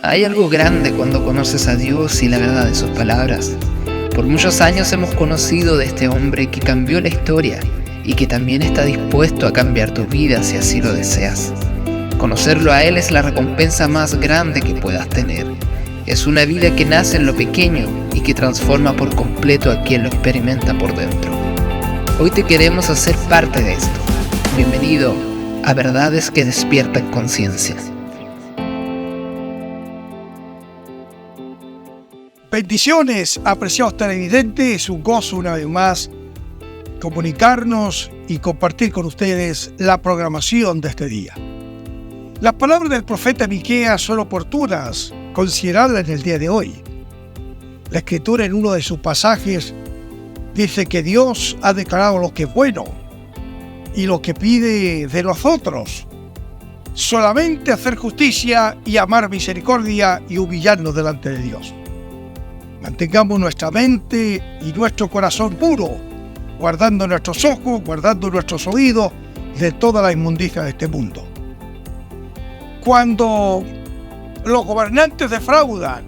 Hay algo grande cuando conoces a Dios y la verdad de sus palabras. Por muchos años hemos conocido de este hombre que cambió la historia y que también está dispuesto a cambiar tu vida si así lo deseas. Conocerlo a Él es la recompensa más grande que puedas tener. Es una vida que nace en lo pequeño y que transforma por completo a quien lo experimenta por dentro. Hoy te queremos hacer parte de esto. Bienvenido a Verdades que Despiertan Conciencia. Bendiciones, apreciados televidentes. Es un gozo una vez más comunicarnos y compartir con ustedes la programación de este día. Las palabras del profeta Miqueas son oportunas considerarlas en el día de hoy. La Escritura en uno de sus pasajes dice que Dios ha declarado lo que es bueno y lo que pide de nosotros: solamente hacer justicia y amar misericordia y humillarnos delante de Dios. Mantengamos nuestra mente y nuestro corazón puro, guardando nuestros ojos, guardando nuestros oídos de toda la inmundicia de este mundo. Cuando los gobernantes defraudan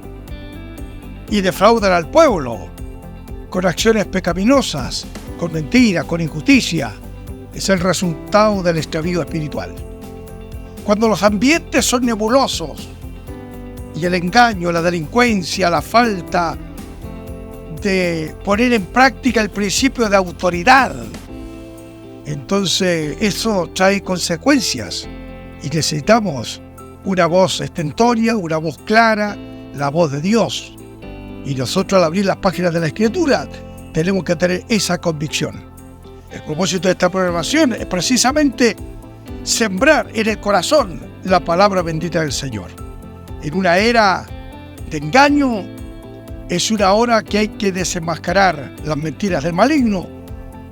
al pueblo con acciones pecaminosas, con mentiras, con injusticia, es el resultado del extravío espiritual. Cuando los ambientes son nebulosos y el engaño, la delincuencia, la falta de poner en práctica el principio de autoridad, entonces eso trae consecuencias y necesitamos una voz estentórea, una voz clara, la voz de Dios. Y nosotros, al abrir las páginas de la Escritura, tenemos que tener esa convicción. El propósito de esta programación es precisamente sembrar en el corazón la palabra bendita del Señor. En una era de engaño, es una hora que hay que desenmascarar las mentiras del maligno,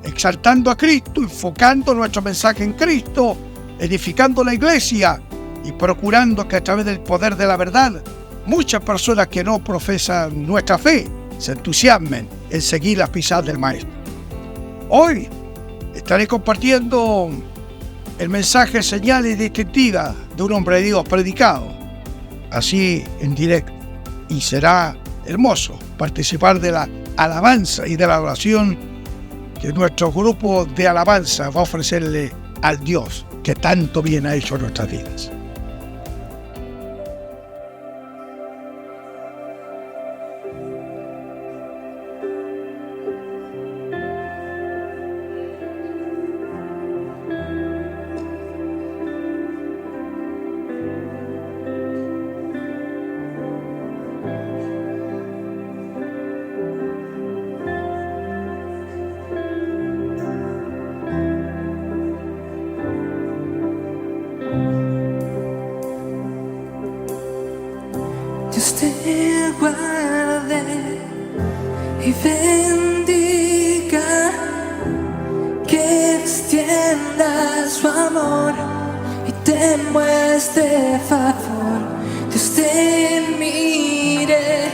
exaltando a Cristo, enfocando nuestro mensaje en Cristo, edificando la iglesia y procurando que a través del poder de la verdad muchas personas que no profesan nuestra fe se entusiasmen en seguir las pisadas del Maestro. Hoy estaré compartiendo el mensaje, señales distintivas de un hombre de Dios predicado así en directo, y será hermoso participar de la alabanza y de la oración que nuestro grupo de alabanza va a ofrecerle al Dios que tanto bien ha hecho en nuestras vidas. Dios te guarde y bendiga, que extienda su amor y te muestre favor. Dios te mire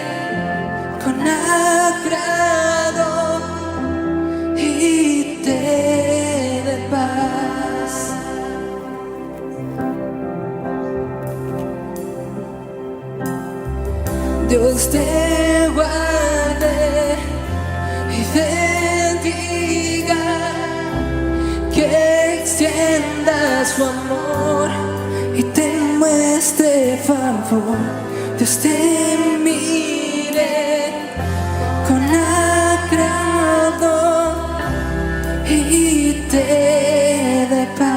con agrado y te dé paz. Dios te guarde y bendiga, que extienda su amor y te muestre favor. Dios te mire con agrado y te dé paz.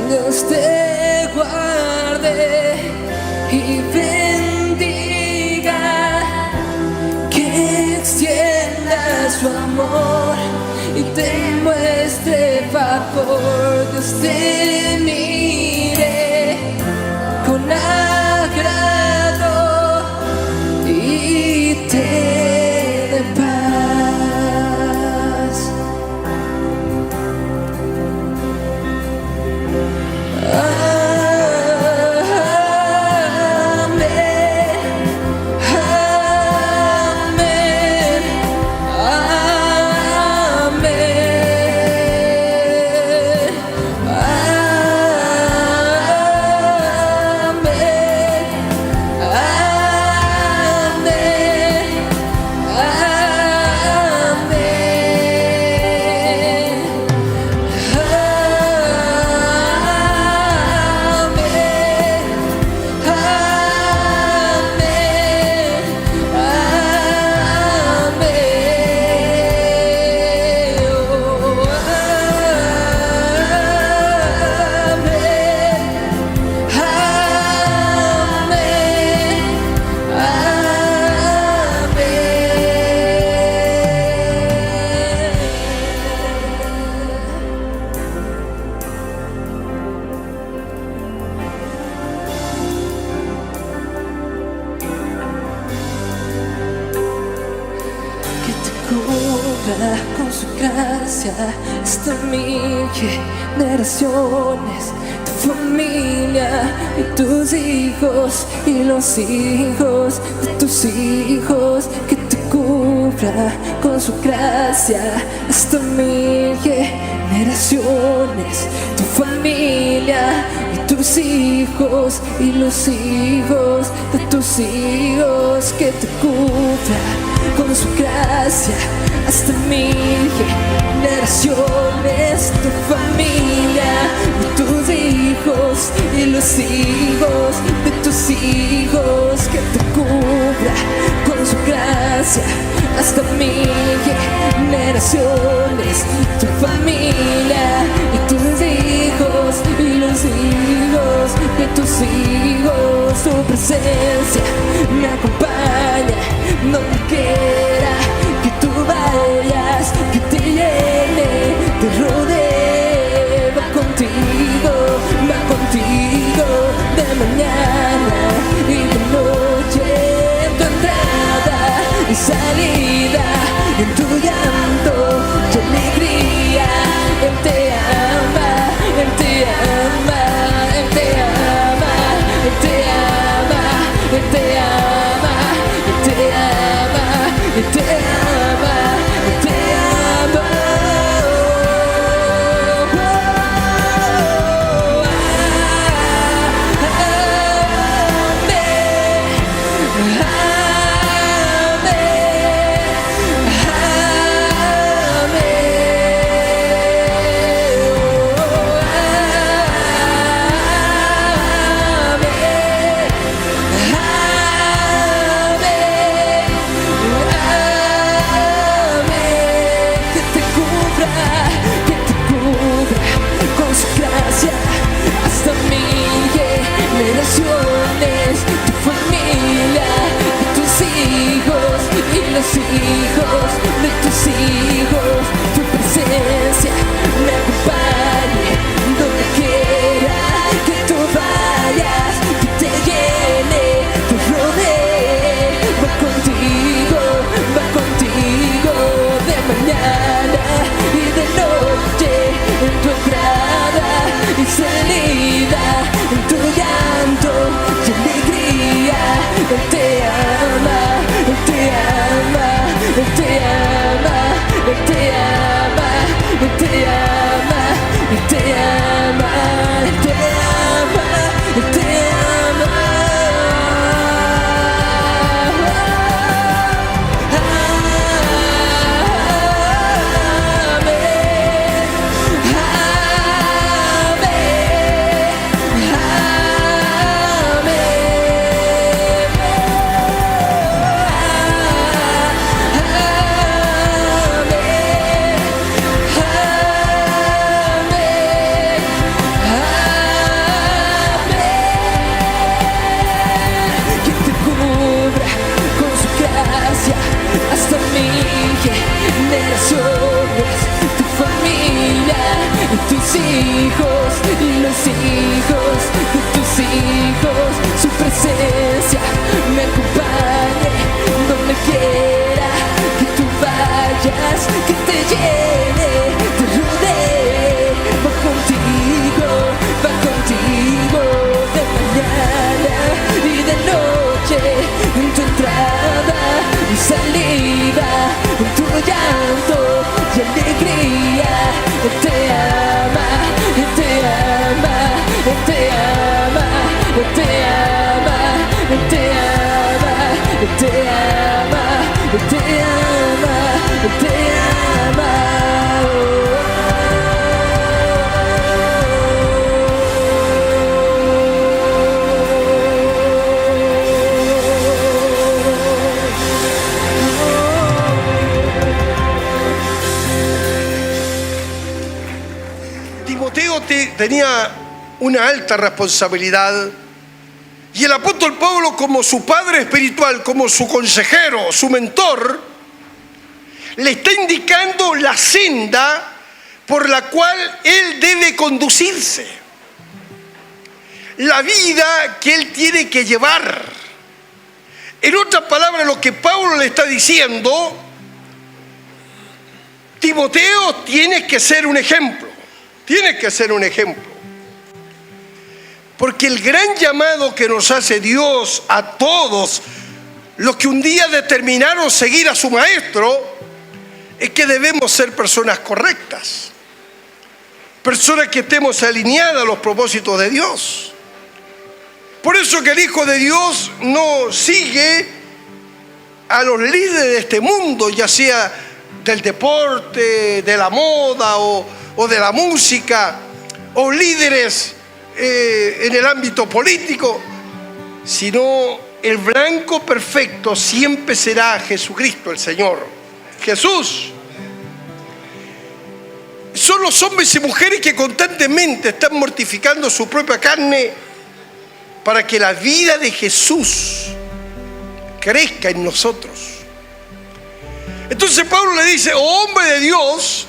Dios te guarde y bendiga, que extienda su amor y te muestre favor. Dios te mira gracia hasta 1000 generaciones, tu familia y tus hijos y los hijos de tus hijos, que te cubra con su gracia hasta 1000 generaciones, tu familia y tus hijos y los hijos de tus hijos, que te cubra con su gracia hasta 1000 generaciones, tu familia y tus hijos y los hijos de tus hijos, que te cubra con su gracia hasta 1000 generaciones, tu familia y tus hijos y los hijos de tus hijos, su presencia me acompaña donde quiera que tú vayas, que te llene, te rodee, va contigo de mañana y de noche, en tu entrada y salida, en tu llanto y alegría. Él te ama, Él te ama, Él te ama, Él te ama, Él te ama, Él te ama, Él te ama, Él te ama. Los hijos de tus hijos, tu presencia me acompañe donde quiera que tú vayas, que te llene, te rodee, va contigo de mañana y de noche, en tu entrada y salida, en tu llanto y alegría. Él te ama, Él te ama, Él te ama, Él te ama, Él te ama, Él te ama, Él te ama, Él te ama. Hasta 1000 generaciones, tu familia y tus hijos y los hijos de tus hijos, su presencia me acompañe donde quiera que tú vayas, que te llene, te rodee, va contigo de mañana y de noche, en tu entrada y salida, en tu llanto y alegría. Él te ama, Él te ama, Él te ama, Él te ama, Él te ama, Él te ama, Él te ama, Él te ama. Tenía una alta responsabilidad y el apóstol Pablo, como su padre espiritual, como su consejero, su mentor, le está indicando la senda por la cual él debe conducirse, la vida que él tiene que llevar. En otras palabras, lo que Pablo le está diciendo Timoteo, tienes que ser un ejemplo. Tienes que ser un ejemplo. Porque el gran llamado que nos hace Dios a todos los que un día determinaron seguir a su maestro es que debemos ser personas correctas. Personas que estemos alineadas a los propósitos de Dios. Por eso que el Hijo de Dios no sigue a los líderes de este mundo, ya sea del deporte, de la moda o de la música, o líderes en el ámbito político, sino el blanco perfecto siempre será Jesucristo el Señor. Jesús. Son los hombres y mujeres que constantemente están mortificando su propia carne para que la vida de Jesús crezca en nosotros. Entonces Pablo le dice: oh hombre de Dios,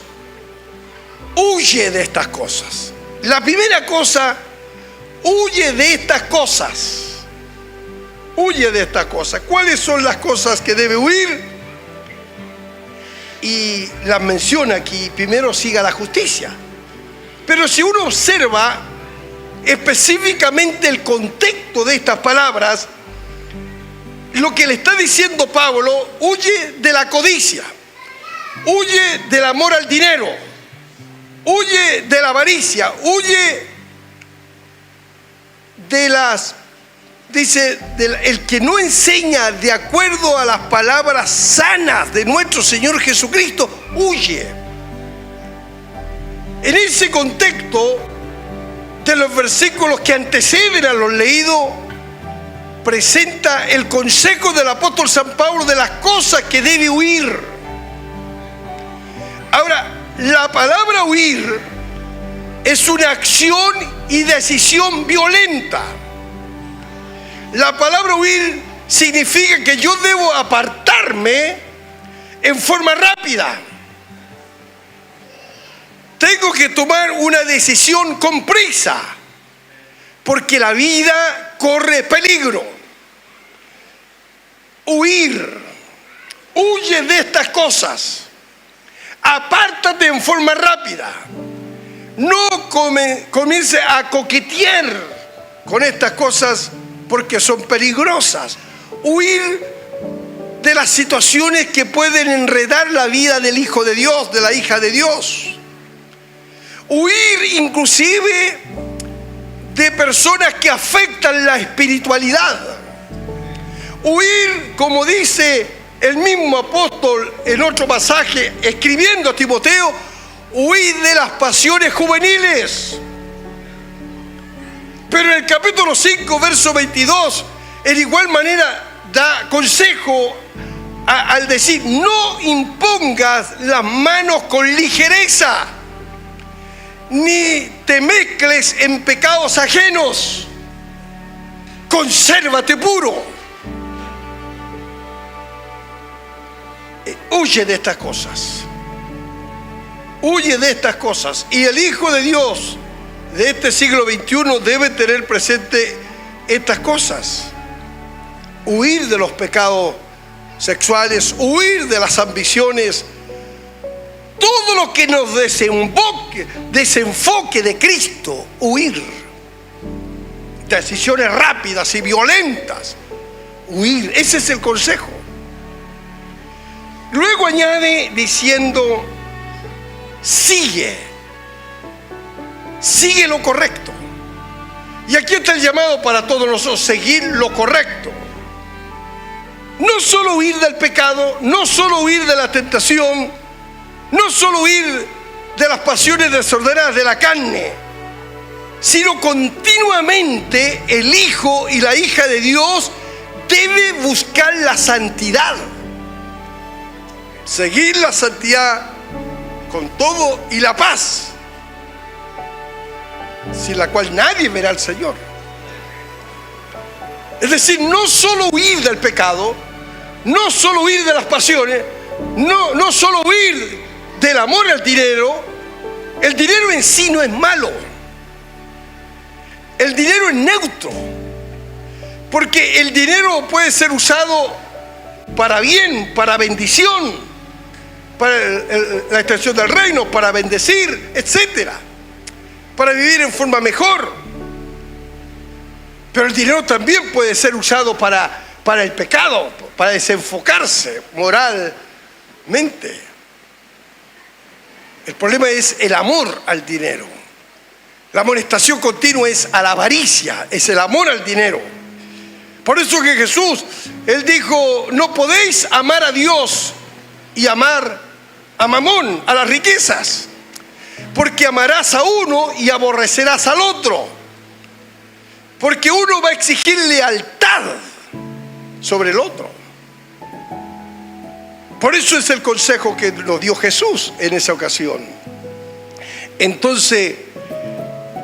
huye de estas cosas. La primera cosa, huye de estas cosas. Huye de estas cosas. ¿Cuáles son las cosas que debe huir? Y las menciona aquí. Primero, siga la justicia. Pero si uno observa específicamente el contexto de estas palabras, lo que le está diciendo Pablo: huye de la codicia, huye del amor al dinero, huye de la avaricia, huye de las... Dice, el que no enseña de acuerdo a las palabras sanas de nuestro Señor Jesucristo, huye. En ese contexto de los versículos que anteceden a los leídos, presenta el consejo del apóstol San Pablo de las cosas que debe huir. Ahora, la palabra huir es una acción y decisión violenta. La palabra huir significa que yo debo apartarme en forma rápida. Tengo que tomar una decisión con prisa, porque la vida corre peligro. Huir. Huye de estas cosas. Apártate en forma rápida. No comience a coquetear con estas cosas, porque son peligrosas. Huir de las situaciones que pueden enredar la vida del Hijo de Dios, de la hija de Dios. Huir inclusive de personas que afectan la espiritualidad. Huir, como dice el mismo apóstol en otro pasaje, escribiendo a Timoteo: huir de las pasiones juveniles. Pero en el capítulo 5, verso 22, en igual manera da consejo al decir: no impongas las manos con ligereza, ni te mezcles en pecados ajenos. Consérvate puro. Huye de estas cosas. Huye de estas cosas. Y el Hijo de Dios de este siglo XXI debe tener presente estas cosas. Huir de los pecados sexuales, huir de las ambiciones, todo lo que nos desenfoque de Cristo, huir. Decisiones rápidas y violentas, huir. Ese es el consejo. Luego añade diciendo: sigue lo correcto. Y aquí está el llamado para todos nosotros: seguir lo correcto. No solo huir del pecado, no solo huir de la tentación, no solo huir de las pasiones desordenadas de la carne, sino continuamente el Hijo y la hija de Dios debe buscar la santidad. Seguir la santidad con todo y la paz, sin la cual nadie verá al Señor. Es decir, no solo huir del pecado, no solo huir de las pasiones, no solo huir del amor al dinero. El dinero en sí no es malo. El dinero es neutro, porque el dinero puede ser usado para bien, para bendición, para la extensión del reino, para bendecir, etc. Para vivir en forma mejor. Pero el dinero también puede ser usado para el pecado, para desenfocarse moralmente. El problema es el amor al dinero. La amonestación continua es a la avaricia, es el amor al dinero. Por eso que Jesús, Él dijo, no podéis amar a Dios y amar a Mamón, a las riquezas, porque amarás a uno y aborrecerás al otro, porque uno va a exigir lealtad sobre el otro. Por eso es el consejo que nos dio Jesús en esa ocasión. Entonces,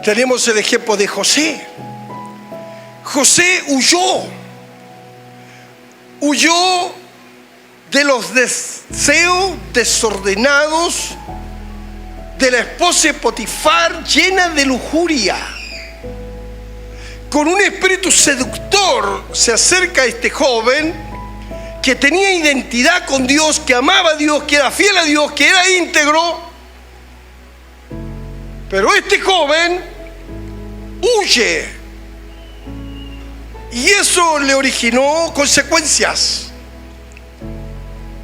tenemos el ejemplo de José. José huyó de los deseos desordenados de la esposa de Potifar, llena de lujuria. Con un espíritu seductor se acerca a este joven que tenía identidad con Dios, que amaba a Dios, que era fiel a Dios, que era íntegro. Pero este joven huye. Y eso le originó consecuencias.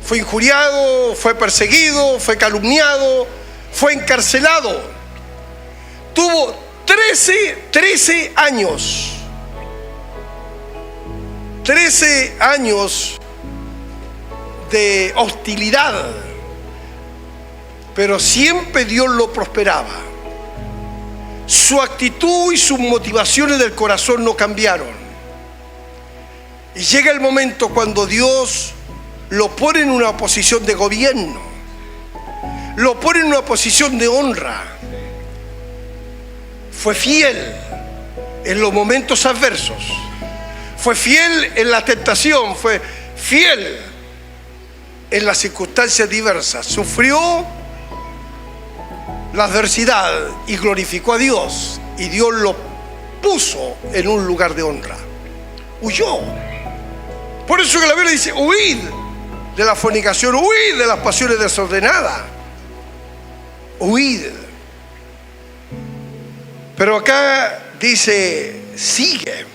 Fue injuriado, fue perseguido, fue calumniado, fue encarcelado. Tuvo 13 años. 13 años de hostilidad. Pero siempre Dios lo prosperaba. Su actitud y sus motivaciones del corazón no cambiaron. Y llega el momento cuando Dios lo pone en una posición de gobierno, lo pone en una posición de honra. Fue fiel en los momentos adversos, fue fiel en la tentación, fue fiel en las circunstancias diversas. Sufrió la adversidad y glorificó a Dios, y Dios lo puso en un lugar de honra. Huyó. Por eso que la Biblia dice, huid de la fornicación, huid de las pasiones desordenadas, huid. Pero acá dice, sigue.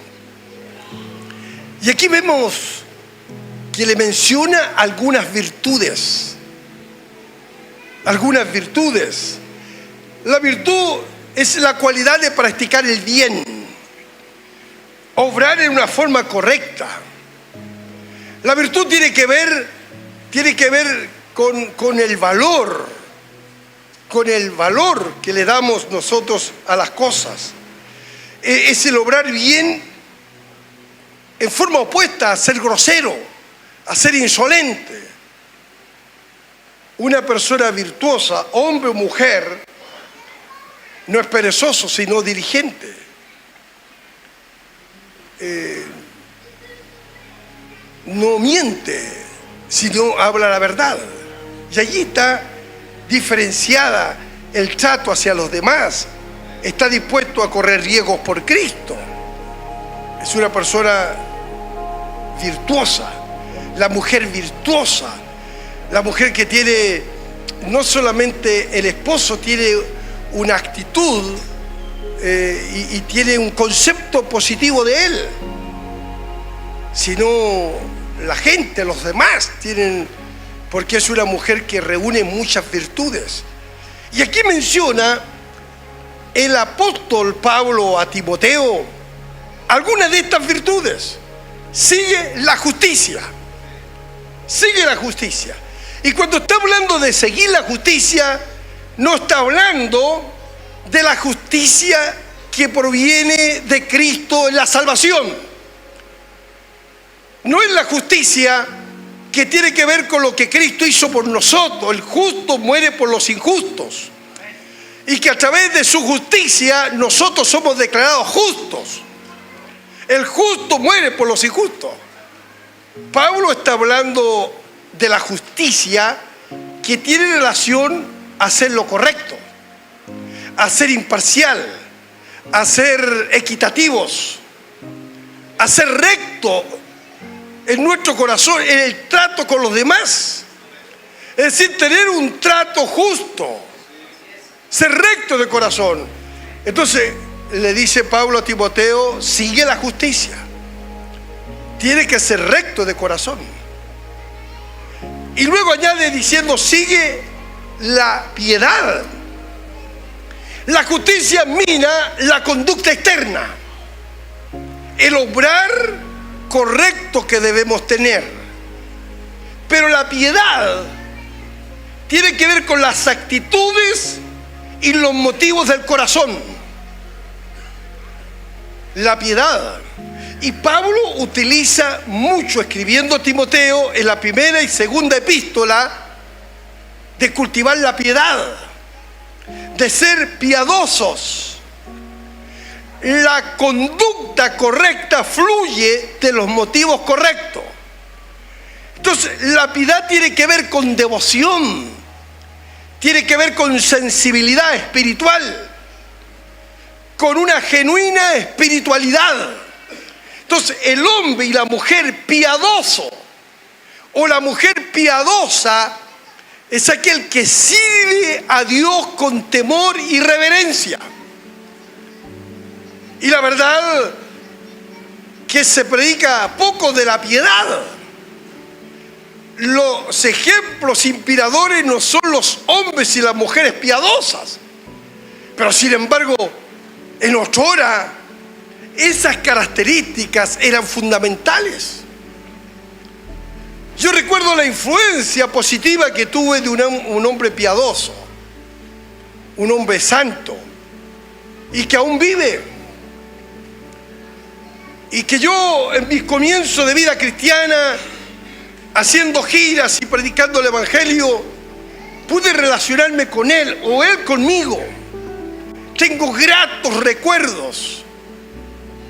Y aquí vemos que le menciona algunas virtudes. Algunas virtudes. La virtud es la cualidad de practicar el bien, obrar en una forma correcta. La virtud tiene que ver con el valor que le damos nosotros a las cosas. Es el obrar bien en forma opuesta a ser grosero, a ser insolente. Una persona virtuosa, hombre o mujer, no es perezoso, sino diligente. No miente, sino habla la verdad. Y allí está diferenciada el trato hacia los demás. Está dispuesto a correr riesgos por Cristo. Es una persona virtuosa. La mujer virtuosa. La mujer que tiene, no solamente el esposo tiene una actitud y tiene un concepto positivo de él, sino la gente, los demás tienen, porque es una mujer que reúne muchas virtudes. Y aquí menciona el apóstol Pablo a Timoteo algunas de estas virtudes. Sigue la justicia. Sigue la justicia. Y cuando está hablando de seguir la justicia, no está hablando de la justicia que proviene de Cristo en la salvación. No es la justicia que tiene que ver con lo que Cristo hizo por nosotros. El justo muere por los injustos. Y que a través de su justicia nosotros somos declarados justos. El justo muere por los injustos. Pablo está hablando de la justicia que tiene relación a hacer lo correcto, a ser imparcial, a ser equitativos, a ser recto en nuestro corazón, en el trato con los demás. Es decir, tener un trato justo, ser recto de corazón. Entonces le dice Pablo a Timoteo, sigue la justicia. Tiene que ser recto de corazón. Y luego añade diciendo, sigue la piedad. La justicia mina la conducta externa, el obrar correcto que debemos tener. Pero la piedad tiene que ver con las actitudes y los motivos del corazón. La piedad. Y Pablo utiliza mucho, escribiendo a Timoteo en la primera y segunda epístola, de cultivar la piedad, de ser piadosos. La conducta correcta fluye de los motivos correctos. Entonces, la piedad tiene que ver con devoción, tiene que ver con sensibilidad espiritual, con una genuina espiritualidad. Entonces, el hombre y la mujer piadoso o la mujer piadosa es aquel que sirve a Dios con temor y reverencia. Y la verdad que se predica poco de la piedad. Los ejemplos inspiradores no son los hombres y las mujeres piadosas, pero sin embargo en nuestra hora esas características eran fundamentales. Yo recuerdo la influencia positiva que tuve de un hombre piadoso, un hombre santo, y que aún vive. Y que yo en mis comienzos de vida cristiana, haciendo giras y predicando el Evangelio, pude relacionarme con él o él conmigo. Tengo gratos recuerdos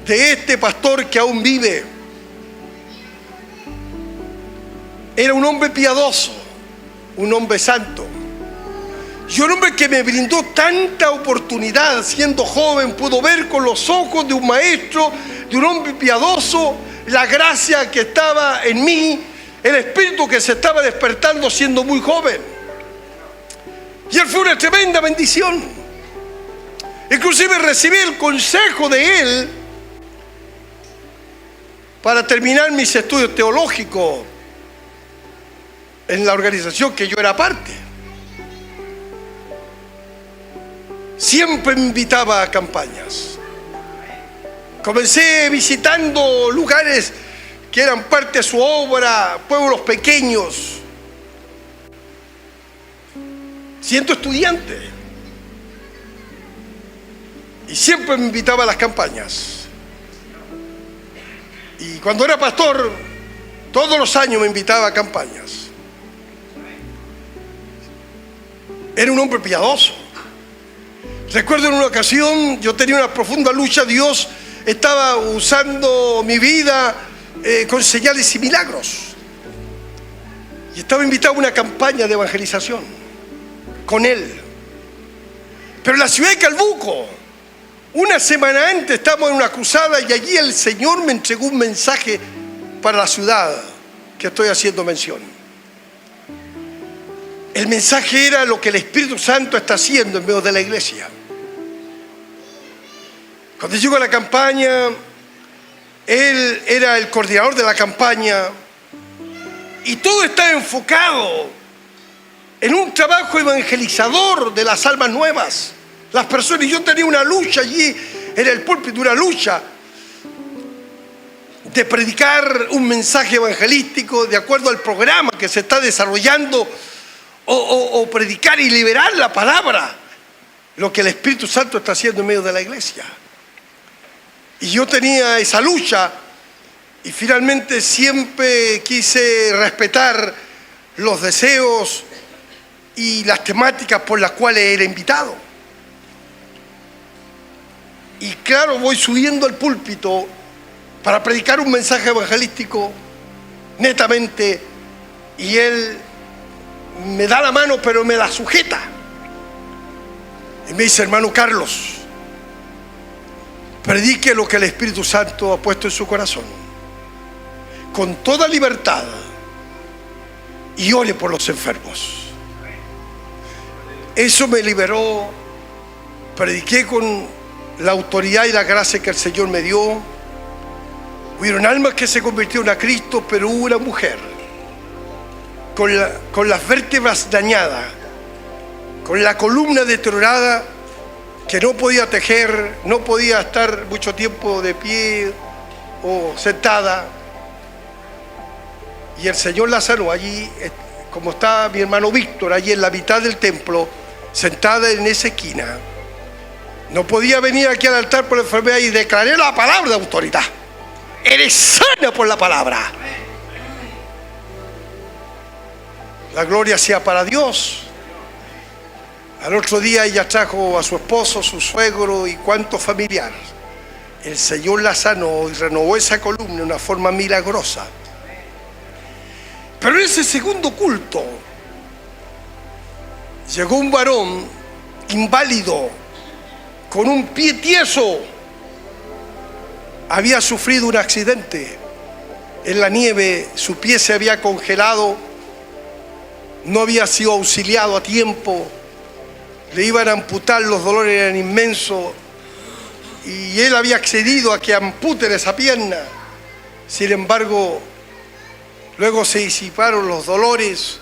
de este pastor que aún vive. Era un hombre piadoso, un hombre santo, y un hombre que me brindó tanta oportunidad. Siendo joven pudo ver con los ojos de un maestro, de un hombre piadoso, la gracia que estaba en mí, el espíritu que se estaba despertando siendo muy joven. Y él fue una tremenda bendición. Inclusive recibí el consejo de él para terminar mis estudios teológicos en la organización que yo era parte. Siempre me invitaba a campañas. Comencé visitando lugares que eran parte de su obra, pueblos pequeños, siendo estudiante. Y siempre me invitaba a las campañas. Y cuando era pastor, todos los años me invitaba a campañas. Era un hombre piadoso. Recuerdo en una ocasión, yo tenía una profunda lucha. Dios estaba usando mi vida con señales y milagros. Y estaba invitado a una campaña de evangelización con él. Pero en la ciudad de Calbuco, una semana antes estábamos en una cruzada y allí el Señor me entregó un mensaje para la ciudad que estoy haciendo mención. El mensaje era lo que el Espíritu Santo está haciendo en medio de la iglesia. Cuando llego a la campaña, él era el coordinador de la campaña y todo estaba enfocado en un trabajo evangelizador de las almas nuevas. Las personas, y yo tenía una lucha allí en el púlpito, una lucha de predicar un mensaje evangelístico de acuerdo al programa que se está desarrollando, o predicar y liberar la palabra, lo que el Espíritu Santo está haciendo en medio de la iglesia. Y yo tenía esa lucha y finalmente siempre quise respetar los deseos y las temáticas por las cuales era invitado. Y claro, voy subiendo al púlpito para predicar un mensaje evangelístico netamente, y él me da la mano, pero me la sujeta. Y me dice: hermano Carlos, predique lo que el Espíritu Santo ha puesto en su corazón, con toda libertad, y ore por los enfermos. Eso me liberó. Prediqué con la autoridad y la gracia que el Señor me dio. Hubieron almas que se convirtieron a Cristo, pero hubo una mujer con las vértebras dañadas, con la columna deteriorada, que no podía tejer, no podía estar mucho tiempo de pie o sentada. Y el Señor la sanó allí, como está mi hermano Víctor, allí en la mitad del templo, sentada en esa esquina. No podía venir aquí al altar por la enfermedad y declaré la palabra de autoridad. Eres sana por la palabra. La gloria sea para Dios. Al otro día ella trajo a su esposo, su suegro y cuantos familiares. El Señor la sanó y renovó esa columna de una forma milagrosa. Pero en ese segundo culto llegó un varón inválido con un pie tieso. Había sufrido un accidente en la nieve, su pie se había congelado, no había sido auxiliado a tiempo, le iban a amputar, los dolores eran inmensos y él había accedido a que amputen esa pierna. Sin embargo, luego se disiparon los dolores,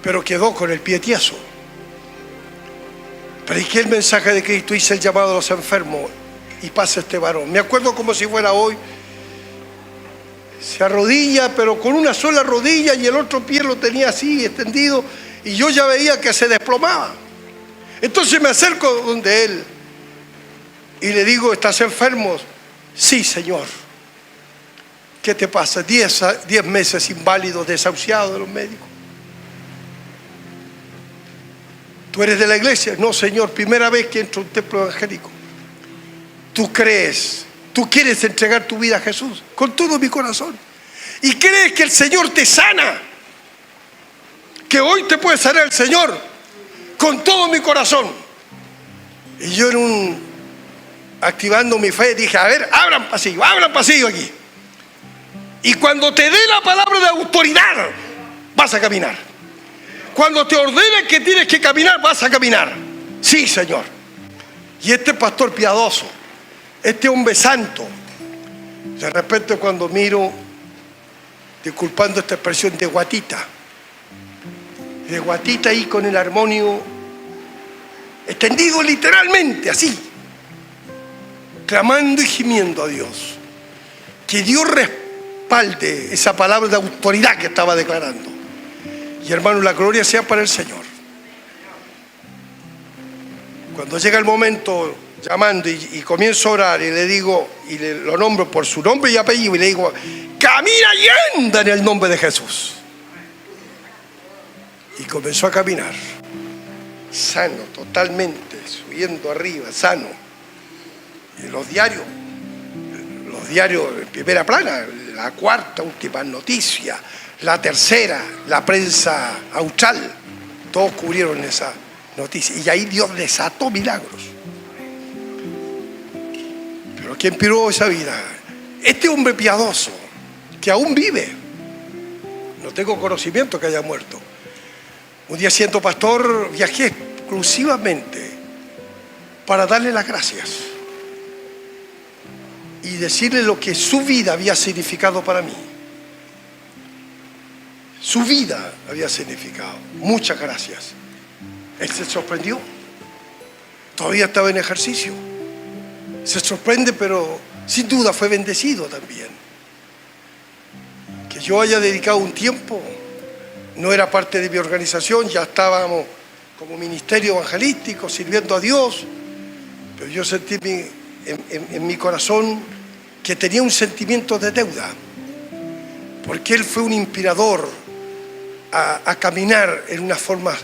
pero quedó con el pie tieso. Prediqué el mensaje de Cristo, hice el llamado a los enfermos y pasa este varón. Me acuerdo como si fuera hoy. Se arrodilla, pero con una sola rodilla y el otro pie lo tenía así extendido y yo ya veía que se desplomaba. Entonces me acerco donde él y le digo, ¿estás enfermo? Sí, Señor. ¿Qué te pasa? 10 meses inválido, desahuciado de los médicos. ¿Tú eres de la iglesia? No, Señor, primera vez que entro a un templo evangélico. ¿Tú crees? ¿Tú quieres entregar tu vida a Jesús? Con todo mi corazón. ¿Y crees que el Señor te sana? Que hoy te puede sanar el Señor. Con todo mi corazón. Y yo activando mi fe, dije, a ver, abran pasillo aquí. Y cuando te dé la palabra de autoridad, vas a caminar. Cuando te ordene que tienes que caminar, vas a caminar. Sí, Señor. Y este pastor piadoso, este hombre santo, de repente cuando miro, disculpando esta expresión, de guatita ahí con el armonio extendido literalmente, así, clamando y gimiendo a Dios. Que Dios respalde esa palabra de autoridad que estaba declarando. Y hermano, la gloria sea para el Señor. Cuando llega el momento, llamando y comienzo a orar y le digo, y lo nombro por su nombre y apellido y le digo, camina y anda en el nombre de Jesús. Y comenzó a caminar, sano, totalmente, subiendo arriba, sano. Y los diarios en primera plana, la cuarta, última noticia, la tercera, la prensa austral, todos cubrieron esa noticia. Y ahí Dios desató milagros. Pero ¿quién piró esa vida? Este hombre piadoso, que aún vive, no tengo conocimiento que haya muerto. Un día, siendo pastor, viajé exclusivamente para darle las gracias y decirle lo que su vida había significado para mí. Su vida había significado. Muchas gracias. Él se sorprendió. Todavía estaba en ejercicio. Se sorprende, pero sin duda fue bendecido también. Que yo haya dedicado un tiempo, no era parte de mi organización, ya estábamos como ministerio evangelístico, sirviendo a Dios, pero yo sentí en mi corazón que tenía un sentimiento de deuda, porque Él fue un inspirador a caminar en una forma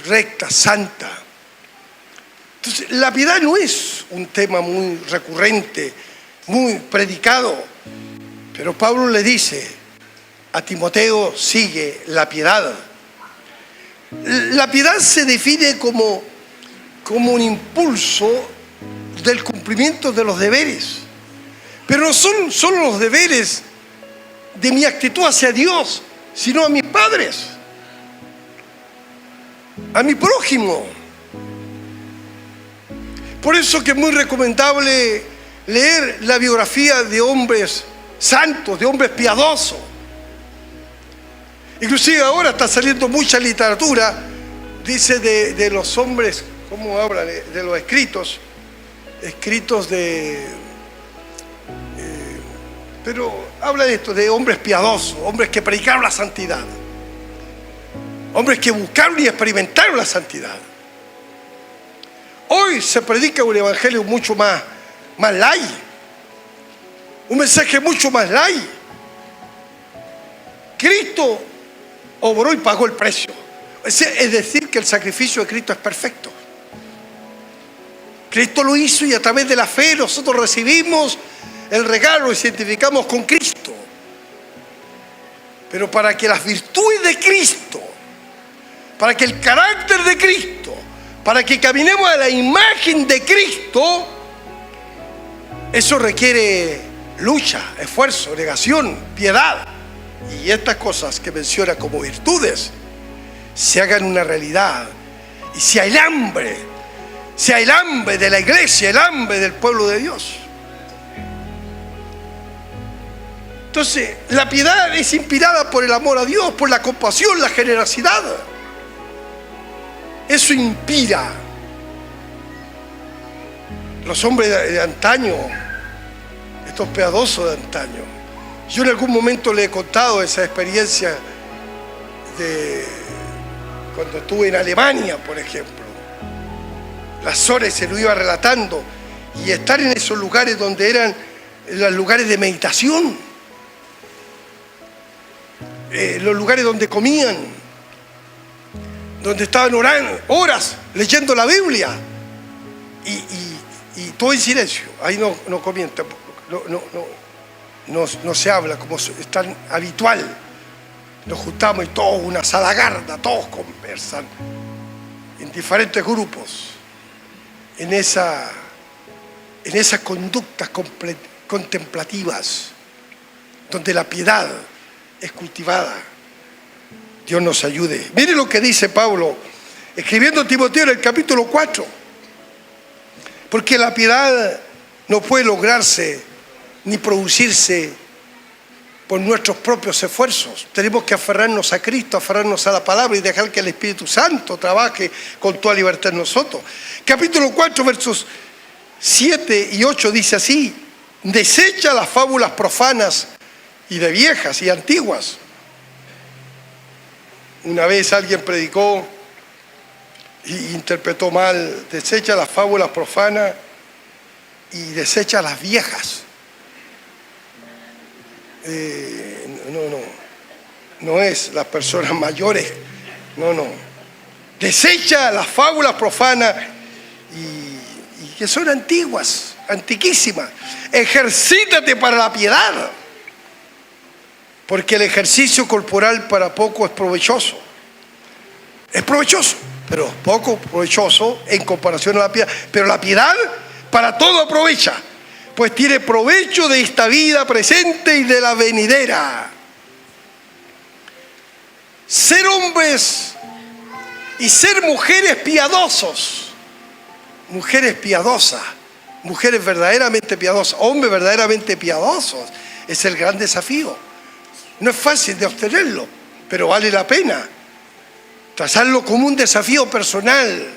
recta, santa. Entonces, la piedad no es un tema muy recurrente, muy predicado, pero Pablo le dice a Timoteo, sigue la piedad. La piedad se define como un impulso del cumplimiento de los deberes, pero no son solo los deberes de mi actitud hacia Dios, sino a mis padres, a mi prójimo. Por eso que es muy recomendable leer la biografía de hombres santos, de hombres piadosos. Inclusive ahora está saliendo mucha literatura, dice de los hombres, ¿cómo habla? De los escritos pero habla de esto, de hombres piadosos, hombres que predicaron la santidad, hombres que buscaron y experimentaron la santidad. Hoy se predica un evangelio mucho más light, un mensaje mucho más light. Cristo obró y pagó el precio. Es decir, que el sacrificio de Cristo es perfecto. Cristo lo hizo y a través de la fe nosotros recibimos el regalo y nos identificamos con Cristo. Pero para que las virtudes de Cristo, para que el carácter de Cristo, para que caminemos a la imagen de Cristo, eso requiere lucha, esfuerzo, negación, piedad. Y estas cosas que menciona como virtudes se hagan una realidad. Y sea el hambre de la iglesia, el hambre del pueblo de Dios. Entonces, la piedad es inspirada por el amor a Dios, por la compasión, la generosidad. Eso inspira. Los hombres de antaño, estos piadosos de antaño. Yo en algún momento le he contado esa experiencia de cuando estuve en Alemania, por ejemplo. Las horas se lo iba relatando, y estar en esos lugares donde eran los lugares de meditación, los lugares donde comían, donde estaban orando, horas leyendo la Biblia, y todo en silencio. Ahí no comían tampoco, no se habla como es tan habitual. Nos juntamos y todos, una salagarda, todos conversan en diferentes grupos, en esas conductas contemplativas, donde la piedad es cultivada. Dios nos ayude. Mire lo que dice Pablo, escribiendo a Timoteo en el capítulo 4. Porque la piedad no puede lograrse ni producirse por nuestros propios esfuerzos. Tenemos que aferrarnos a Cristo, aferrarnos a la palabra y dejar que el Espíritu Santo trabaje con toda libertad en nosotros. Capítulo 4, versos 7 y 8 dice así: desecha las fábulas profanas y de viejas y antiguas. Una vez alguien predicó y interpretó mal: desecha las fábulas profanas y desecha las viejas. No es las personas mayores, no. Desecha las fábulas profanas y que son antiguas, antiquísimas. Ejercítate para la piedad, porque el ejercicio corporal para poco es provechoso. Es provechoso, pero poco provechoso en comparación a la piedad. Pero la piedad para todo aprovecha, pues tiene provecho de esta vida presente y de la venidera. Ser hombres y ser mujeres piadosos, mujeres piadosas, mujeres verdaderamente piadosas, hombres verdaderamente piadosos, es el gran desafío. No es fácil de obtenerlo, pero vale la pena trazarlo como un desafío personal.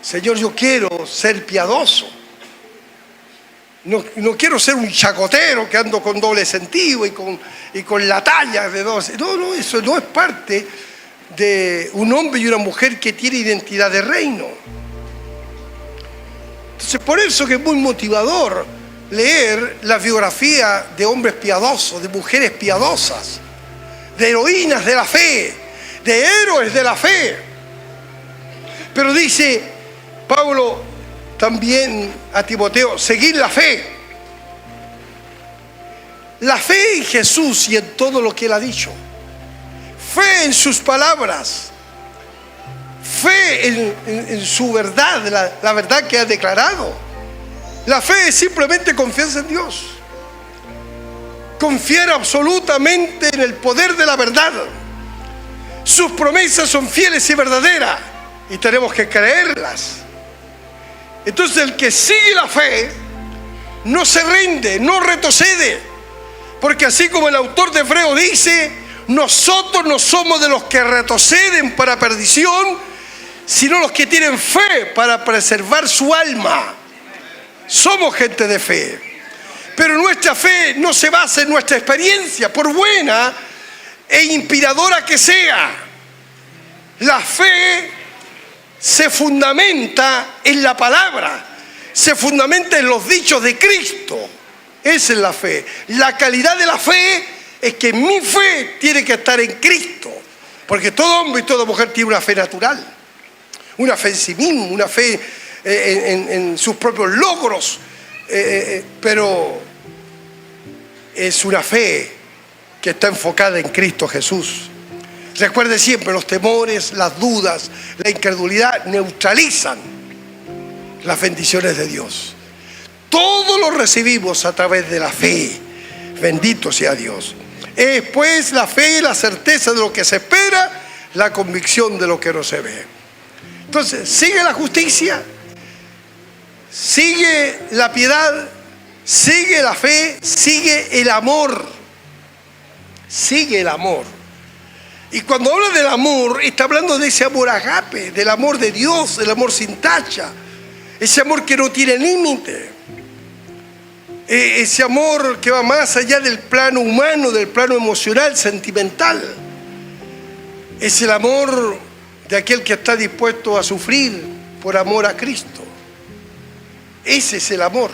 Señor, yo quiero ser piadoso. No quiero ser un chacotero que ando con doble sentido y con la talla de dos. No, eso no es parte de un hombre y una mujer que tiene identidad de reino. Entonces, por eso que es muy motivador leer la biografía de hombres piadosos, de mujeres piadosas, de heroínas de la fe, de héroes de la fe. Pero dice Pablo también a Timoteo: seguir la fe. La fe en Jesús y en todo lo que Él ha dicho. Fe en sus palabras. Fe en su verdad, la verdad que ha declarado. La fe es simplemente confianza en Dios. Confiar absolutamente en el poder de la verdad. Sus promesas son fieles y verdaderas y tenemos que creerlas. Entonces el que sigue la fe no se rinde, no retrocede, porque así como el autor de Hebreos dice, nosotros no somos de los que retroceden para perdición, sino los que tienen fe para preservar su alma. Somos gente de fe, pero nuestra fe no se basa en nuestra experiencia, por buena e inspiradora que sea. La fe se fundamenta en la palabra, se fundamenta en los dichos de Cristo. Esa es la fe. La calidad de la fe es que mi fe tiene que estar en Cristo, porque todo hombre y toda mujer tiene una fe natural, una fe en sí mismo, una fe en sus propios logros, pero es una fe que está enfocada en Cristo Jesús. Recuerde siempre, los temores, las dudas, la incredulidad neutralizan las bendiciones de Dios. Todo lo recibimos a través de la fe. Bendito sea Dios. Es pues la fe, la certeza de lo que se espera, la convicción de lo que no se ve. Entonces, sigue la justicia, sigue la piedad, sigue la fe, sigue el amor. Sigue el amor. Y cuando habla del amor, está hablando de ese amor agape, del amor de Dios, del amor sin tacha, ese amor que no tiene límite, ese amor que va más allá del plano humano, del plano emocional, sentimental. Es el amor de aquel que está dispuesto a sufrir por amor a Cristo. Ese es el amor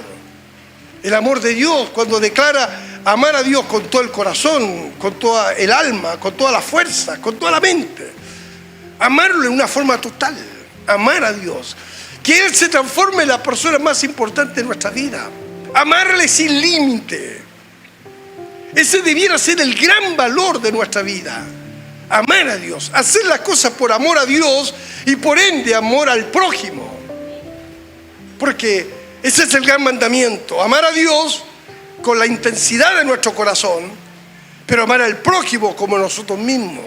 de Dios, cuando declara amar a Dios con todo el corazón, con toda el alma, con toda la fuerza, con toda la mente. Amarlo en una forma total, amar a Dios. Que Él se transforme en la persona más importante de nuestra vida. Amarle sin límite. Ese debiera ser el gran valor de nuestra vida. Amar a Dios, hacer las cosas por amor a Dios y por ende amor al prójimo. Porque ese es el gran mandamiento, amar a Dios con la intensidad de nuestro corazón, pero amar al prójimo como nosotros mismos.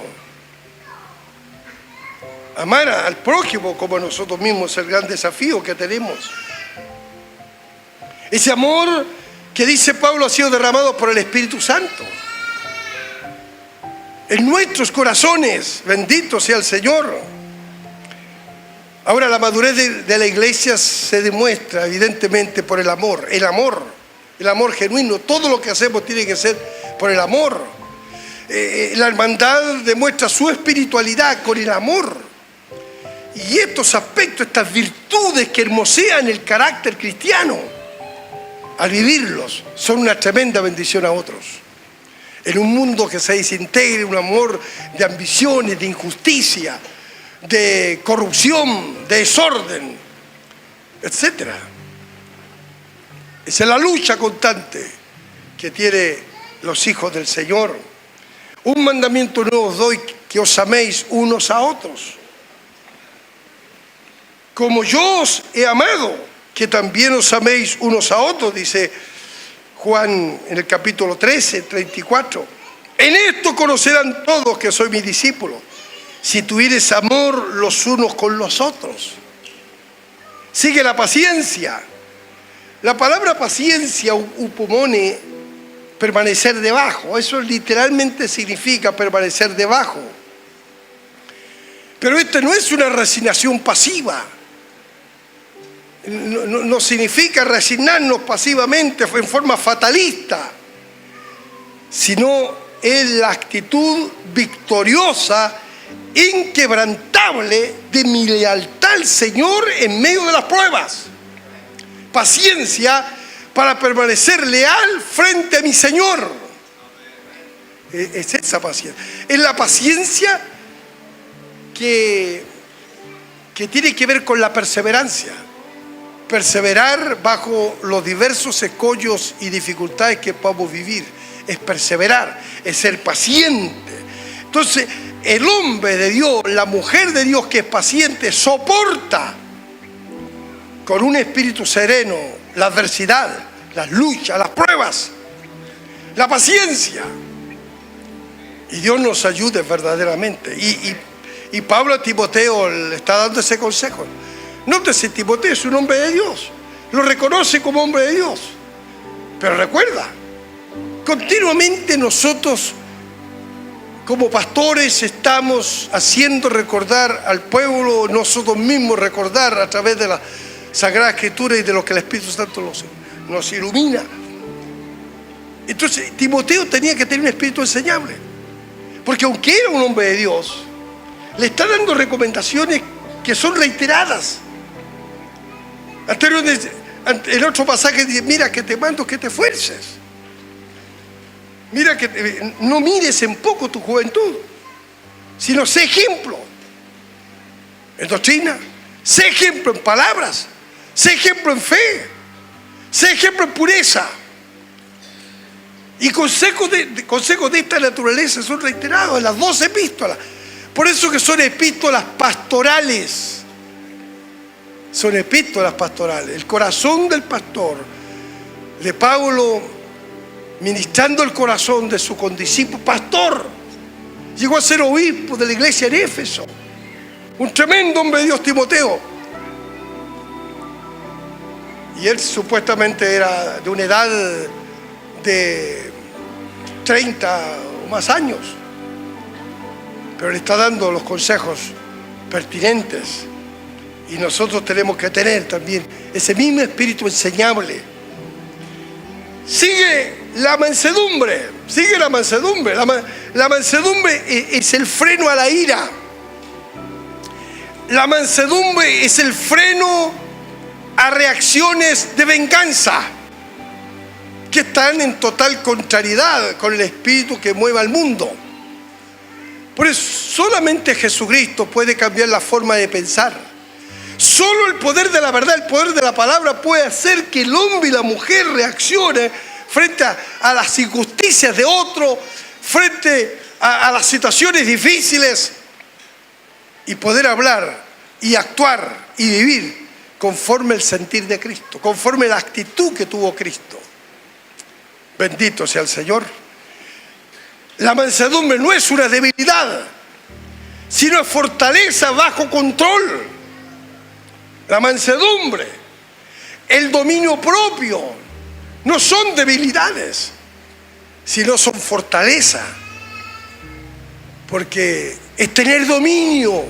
Amar al prójimo como nosotros mismos es el gran desafío que tenemos. Ese amor que dice Pablo ha sido derramado por el Espíritu Santo en nuestros corazones. Bendito sea el Señor. Ahora la madurez de la iglesia se demuestra evidentemente por el amor genuino. Todo lo que hacemos tiene que ser por el amor. La hermandad demuestra su espiritualidad con el amor. Y estos aspectos, estas virtudes que hermosean el carácter cristiano, al vivirlos, son una tremenda bendición a otros. En un mundo que se desintegre, un amor de ambiciones, de injusticia, de corrupción, de desorden, etc. Esa es la lucha constante que tienen los hijos del Señor. Un mandamiento nuevo os doy, que os améis unos a otros. Como yo os he amado, que también os améis unos a otros, dice Juan en el capítulo 13, 34. En esto conocerán todos que soy mi discípulo, si tuvieres amor los unos con los otros. Sigue la paciencia. La palabra paciencia, upomone, permanecer debajo. Eso literalmente significa permanecer debajo. Pero esto no es una resignación pasiva. No significa resignarnos pasivamente en forma fatalista, sino es la actitud victoriosa, inquebrantable de mi lealtad al Señor en medio de las pruebas. Paciencia para permanecer leal frente a mi Señor. Es esa paciencia. Es la paciencia que tiene que ver con la perseverancia. Perseverar bajo los diversos escollos y dificultades que podamos vivir. Es perseverar, es ser paciente. Entonces, el hombre de Dios, la mujer de Dios que es paciente, soporta con un espíritu sereno la adversidad, las luchas, las pruebas, la paciencia. Y Dios nos ayude verdaderamente. Y Pablo a Timoteo le está dando ese consejo. Nótese, Timoteo es un hombre de Dios. Lo reconoce como hombre de Dios. Pero recuerda, continuamente nosotros como pastores estamos haciendo recordar al pueblo, nosotros mismos recordar a través de la Sagrada Escritura y de lo que el Espíritu Santo nos ilumina. Entonces Timoteo tenía que tener un espíritu enseñable, porque aunque era un hombre de Dios, le está dando recomendaciones que son reiteradas. En otro pasaje dice: mira que te mando que te esfuerces. Mira que no mires en poco tu juventud, sino sé ejemplo en doctrina, sé ejemplo en palabras, sé ejemplo en fe, sé ejemplo en pureza. Y consejos de esta naturaleza son reiterados en las 12 epístolas. Por eso que son epístolas pastorales. Son epístolas pastorales. El corazón del pastor, de Pablo, ministrando el corazón de su condiscípulo pastor, llegó a ser obispo de la iglesia en Éfeso. Un tremendo hombre de Dios, Timoteo. Y él supuestamente era de una edad de 30 o más años, pero le está dando los consejos pertinentes. Y nosotros tenemos que tener también ese mismo espíritu enseñable. Sigue la mansedumbre. La mansedumbre es el freno a la ira. La mansedumbre es el freno a reacciones de venganza que están en total contrariedad con el espíritu que mueve al mundo. Por eso solamente Jesucristo puede cambiar la forma de pensar. Solo el poder de la verdad, el poder de la palabra puede hacer que el hombre y la mujer reaccionen frente a las injusticias de otro, frente a las situaciones difíciles, y poder hablar y actuar y vivir conforme el sentir de Cristo, conforme la actitud que tuvo Cristo. Bendito sea el Señor. La mansedumbre no es una debilidad, sino es fortaleza bajo control. La mansedumbre, el dominio propio, no son debilidades, sino son fortaleza. Porque es tener dominio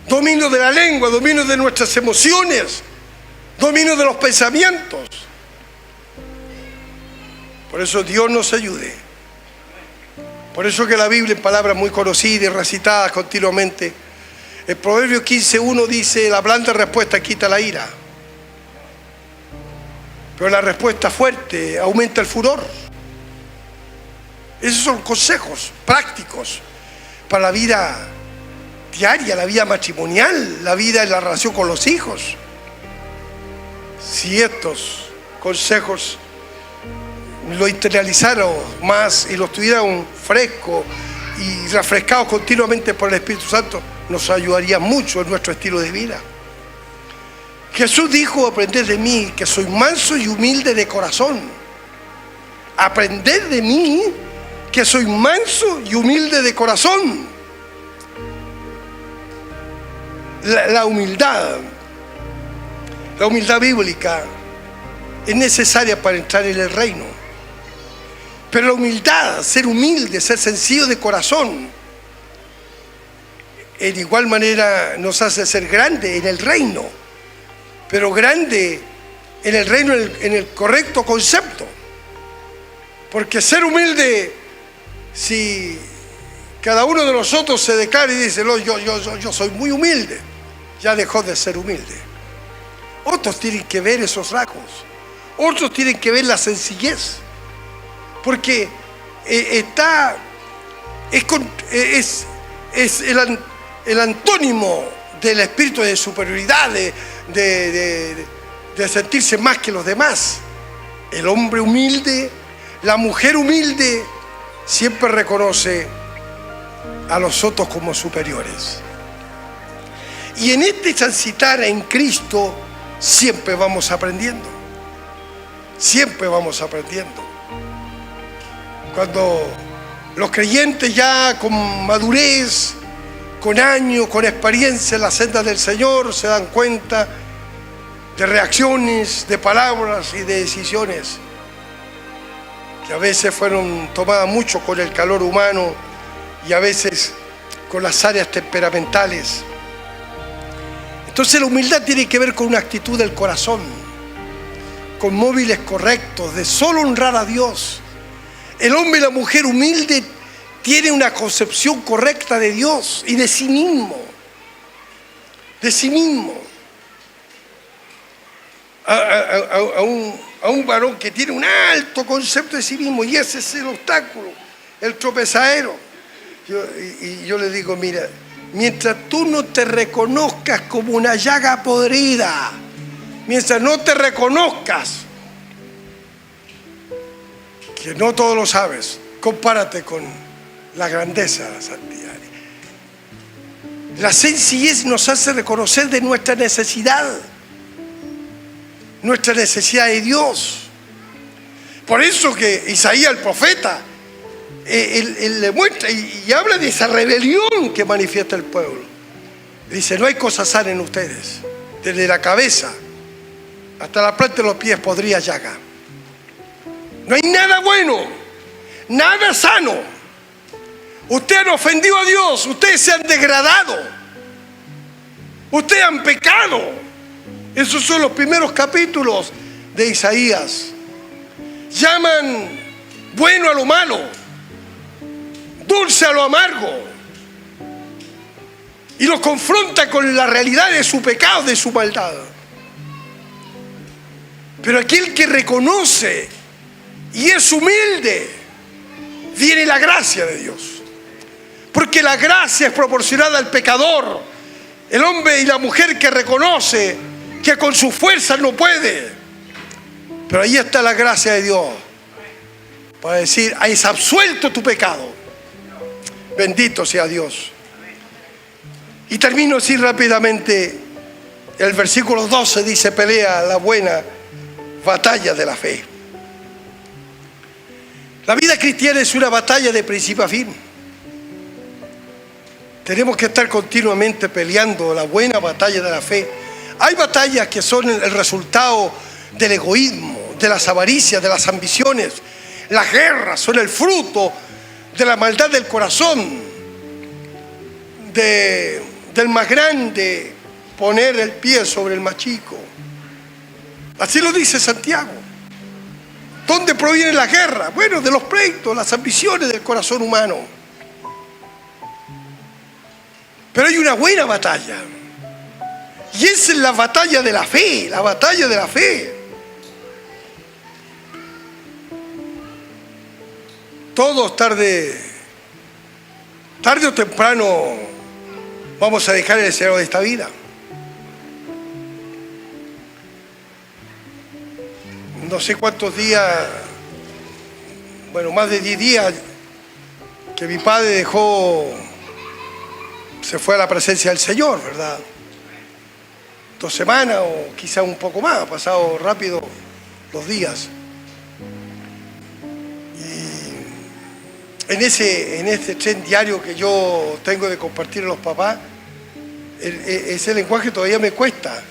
de la lengua, dominio de nuestras emociones, dominio de los pensamientos. Por eso Dios nos ayude. Por eso que la Biblia, en palabras muy conocidas y recitadas continuamente, el Proverbio 15:1 dice: la blanda respuesta quita la ira, pero la respuesta fuerte aumenta el furor. Esos son consejos prácticos para la vida diaria, la vida matrimonial, la vida en la relación con los hijos. Si estos consejos lo internalizaron más y los tuvieran frescos y refrescados continuamente por el Espíritu Santo, nos ayudaría mucho en nuestro estilo de vida. Jesús dijo: aprended de mí, que soy manso y humilde de corazón. Aprended de mí, que soy manso y humilde de corazón. La humildad bíblica es necesaria para entrar en el reino. Pero la humildad, ser humilde, ser sencillo de corazón, en igual manera nos hace ser grande en el reino, pero grande en el reino en el correcto concepto. Porque ser humilde, si cada uno de nosotros se declara y dice: no, yo soy muy humilde, ya dejó de ser humilde. Otros tienen que ver esos rasgos, otros tienen que ver la sencillez, porque es el antónimo del espíritu de superioridad, de sentirse más que los demás. El hombre humilde, la mujer humilde, siempre reconoce a los otros como superiores. Y en este transitar en Cristo siempre vamos aprendiendo. Siempre vamos aprendiendo. Cuando Los creyentes ya con madurez, con años, con experiencia en la senda del Señor, se dan cuenta de reacciones, de palabras y de decisiones que a veces fueron tomadas mucho con el calor humano y a veces con las áreas temperamentales. Entonces la humildad tiene que ver con una actitud del corazón, con móviles correctos, de solo honrar a Dios. El hombre y la mujer humilde tienen una concepción correcta de Dios y de sí mismo. De sí mismo. A un varón que tiene un alto concepto de sí mismo, y ese es el obstáculo, el tropezadero. Yo le digo, mira, mientras tú no te reconozcas como una llaga podrida, mientras no te reconozcas, que no todo lo sabes, compárate con la grandeza de la santidad. La sencillez nos hace reconocer de nuestra necesidad de Dios. Por eso que Isaías el profeta, él le muestra y habla de esa rebelión que manifiesta el pueblo. Dice, no hay cosa sana en ustedes, desde la cabeza hasta la planta de los pies podría llaga. No hay nada bueno, nada sano. Ustedes han ofendido a Dios, ustedes se han degradado, ustedes han pecado. Esos son los primeros capítulos de Isaías. Llaman bueno a lo malo, dulce a lo amargo, y los confronta con la realidad de su pecado, de su maldad. Pero aquel que reconoce y es humilde, viene la gracia de Dios. Porque la gracia es proporcionada al pecador, el hombre y la mujer que reconoce que con sus fuerzas no puede. Pero ahí está la gracia de Dios para decir, es absuelto tu pecado. Bendito sea Dios. Y termino así rápidamente. El versículo 12 dice, pelea la buena batalla de la fe. La vida cristiana es una batalla de principio a fin. Tenemos que estar continuamente peleando la buena batalla de la fe. Hay batallas que son el resultado del egoísmo, de las avaricias, de las ambiciones. Las guerras son el fruto de la maldad del corazón, del más grande poner el pie sobre el más chico. Así lo dice Santiago. ¿Dónde proviene la guerra? Bueno, de los pleitos, las ambiciones del corazón humano. Pero hay una buena batalla. Y esa es la batalla de la fe, la batalla de la fe. Todos tarde o temprano vamos a dejar el escenario de esta vida. No sé cuántos días, bueno, más de 10 días que mi padre se fue a la presencia del Señor, ¿verdad? 2 semanas o quizá un poco más, ha pasado rápido los días. Y en este tren diario que yo tengo de compartir a los papás, ese lenguaje todavía me cuesta.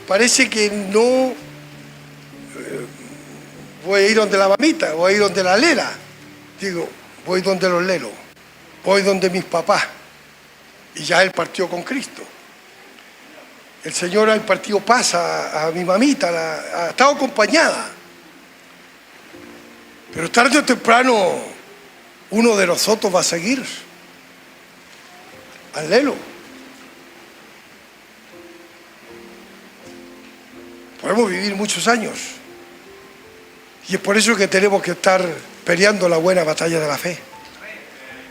Parece que no voy a ir donde la mamita, voy a ir donde la lela. Digo, voy donde los lelos, voy donde mis papás. Y ya él partió con Cristo. El Señor al partido pasa a mi mamita, ha estado acompañada. Pero tarde o temprano uno de nosotros va a seguir al lelo. Podemos vivir muchos años. Y es por eso que tenemos que estar peleando la buena batalla de la fe.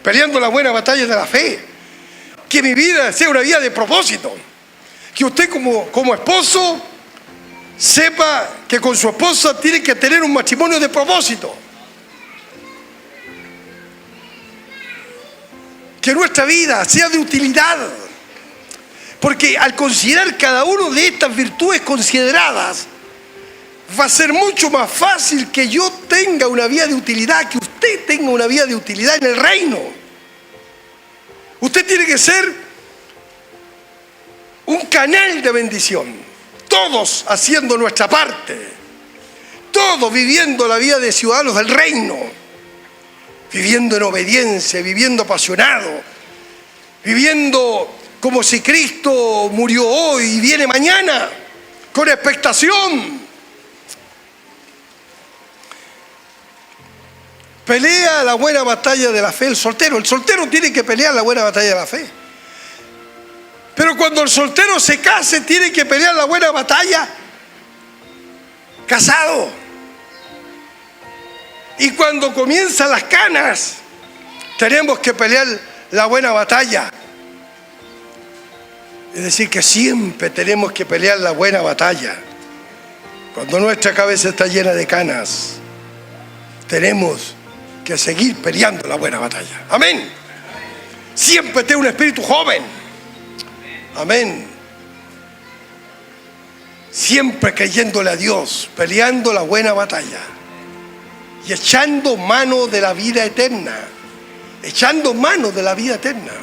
Peleando la buena batalla de la fe. Que mi vida sea una vida de propósito. Que usted como esposo sepa que con su esposa tiene que tener un matrimonio de propósito. Que nuestra vida sea de utilidad. Porque al considerar cada una de estas virtudes consideradas, va a ser mucho más fácil que yo tenga una vía de utilidad, que usted tenga una vía de utilidad en el reino. Usted tiene que ser un canal de bendición, todos haciendo nuestra parte, todos viviendo la vida de ciudadanos del reino, viviendo en obediencia, viviendo apasionado, viviendo como si Cristo murió hoy y viene mañana, con expectación. Pelea la buena batalla de la fe el soltero. El soltero tiene que pelear la buena batalla de la fe. Pero cuando el soltero se case, tiene que pelear la buena batalla casado. Y cuando comienzan las canas, tenemos que pelear la buena batalla. Es decir, que siempre tenemos que pelear la buena batalla. Cuando nuestra cabeza está llena de canas, tenemos que seguir peleando la buena batalla. Amén. Siempre tengo un espíritu joven. Amén. Siempre creyéndole a Dios, peleando la buena batalla y echando mano de la vida eterna. Echando mano de la vida eterna.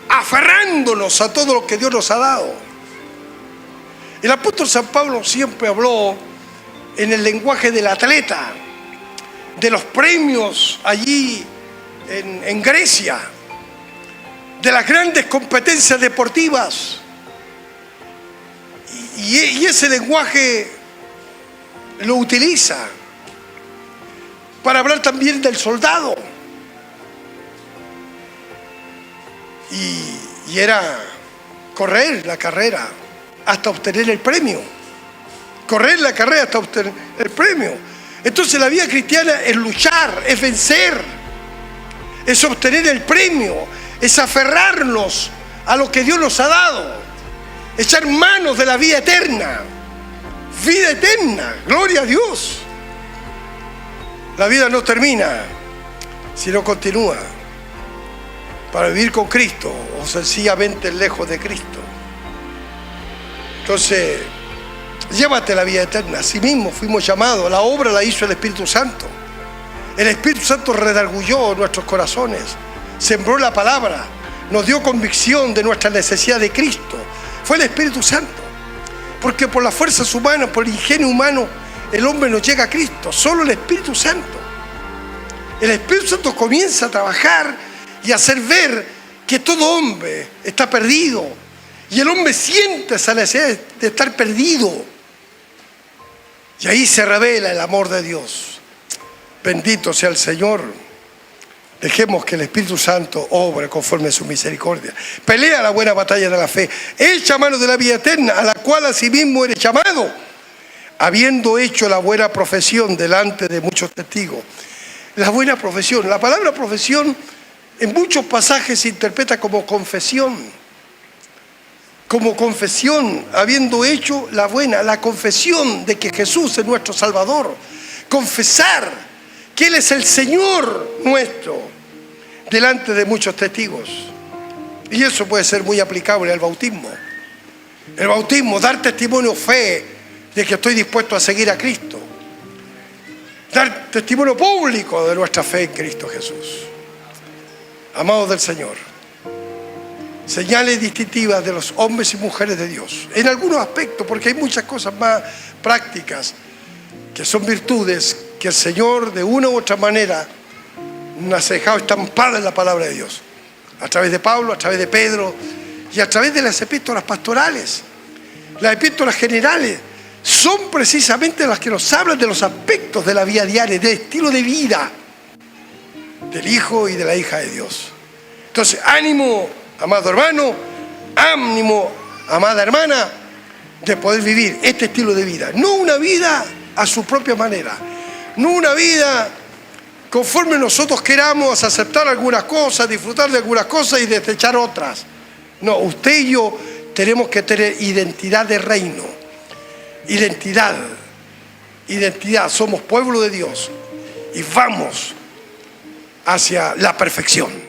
Aferrándonos a todo lo que Dios nos ha dado. El apóstol San Pablo siempre habló en el lenguaje del atleta, de los premios allí en Grecia, de las grandes competencias deportivas. Y ese lenguaje lo utiliza para hablar también del soldado. Y era correr la carrera hasta obtener el premio. Correr la carrera hasta obtener el premio. Entonces la vida cristiana es luchar, es vencer, es obtener el premio, es aferrarnos a lo que Dios nos ha dado, echar manos de la vida eterna, gloria a Dios. La vida no termina, sino continúa, para vivir con Cristo o sencillamente lejos de Cristo. Entonces, llévate la vida eterna. Así mismo fuimos llamados. La obra la hizo el Espíritu Santo. El Espíritu Santo redarguyó nuestros corazones, sembró la palabra, nos dio convicción de nuestra necesidad de Cristo. Fue el Espíritu Santo. Porque por las fuerzas humanas, por el ingenio humano, el hombre no llega a Cristo. Solo el Espíritu Santo. El Espíritu Santo comienza a trabajar y a hacer ver que todo hombre está perdido. Y el hombre siente esa necesidad de estar perdido. Y ahí se revela el amor de Dios. Bendito sea el Señor. Dejemos que el Espíritu Santo obre conforme a su misericordia. Pelea la buena batalla de la fe. Echa mano de la vida eterna, a la cual asimismo eres llamado, habiendo hecho la buena profesión delante de muchos testigos. La buena profesión. La palabra profesión en muchos pasajes se interpreta como confesión. Como confesión, habiendo hecho la confesión de que Jesús es nuestro Salvador. Confesar que Él es el Señor nuestro delante de muchos testigos. Y eso puede ser muy aplicable al bautismo. El bautismo, dar testimonio, fe de que estoy dispuesto a seguir a Cristo. Dar testimonio público de nuestra fe en Cristo Jesús. Amados del Señor, señales distintivas de los hombres y mujeres de Dios. En algunos aspectos, porque hay muchas cosas más prácticas que son virtudes que el Señor de una u otra manera nos ha dejado estampadas en la palabra de Dios. A través de Pablo, a través de Pedro y a través de las epístolas pastorales. Las epístolas generales son precisamente las que nos hablan de los aspectos de la vida diaria, del estilo de vida del Hijo y de la hija de Dios. Entonces, ánimo, amado hermano, ánimo, amada hermana, de poder vivir este estilo de vida. No una vida a su propia manera, no una vida conforme nosotros queramos aceptar algunas cosas, disfrutar de algunas cosas y desechar otras. No, usted y yo tenemos que tener identidad de reino, identidad, somos pueblo de Dios y vamos hacia la perfección.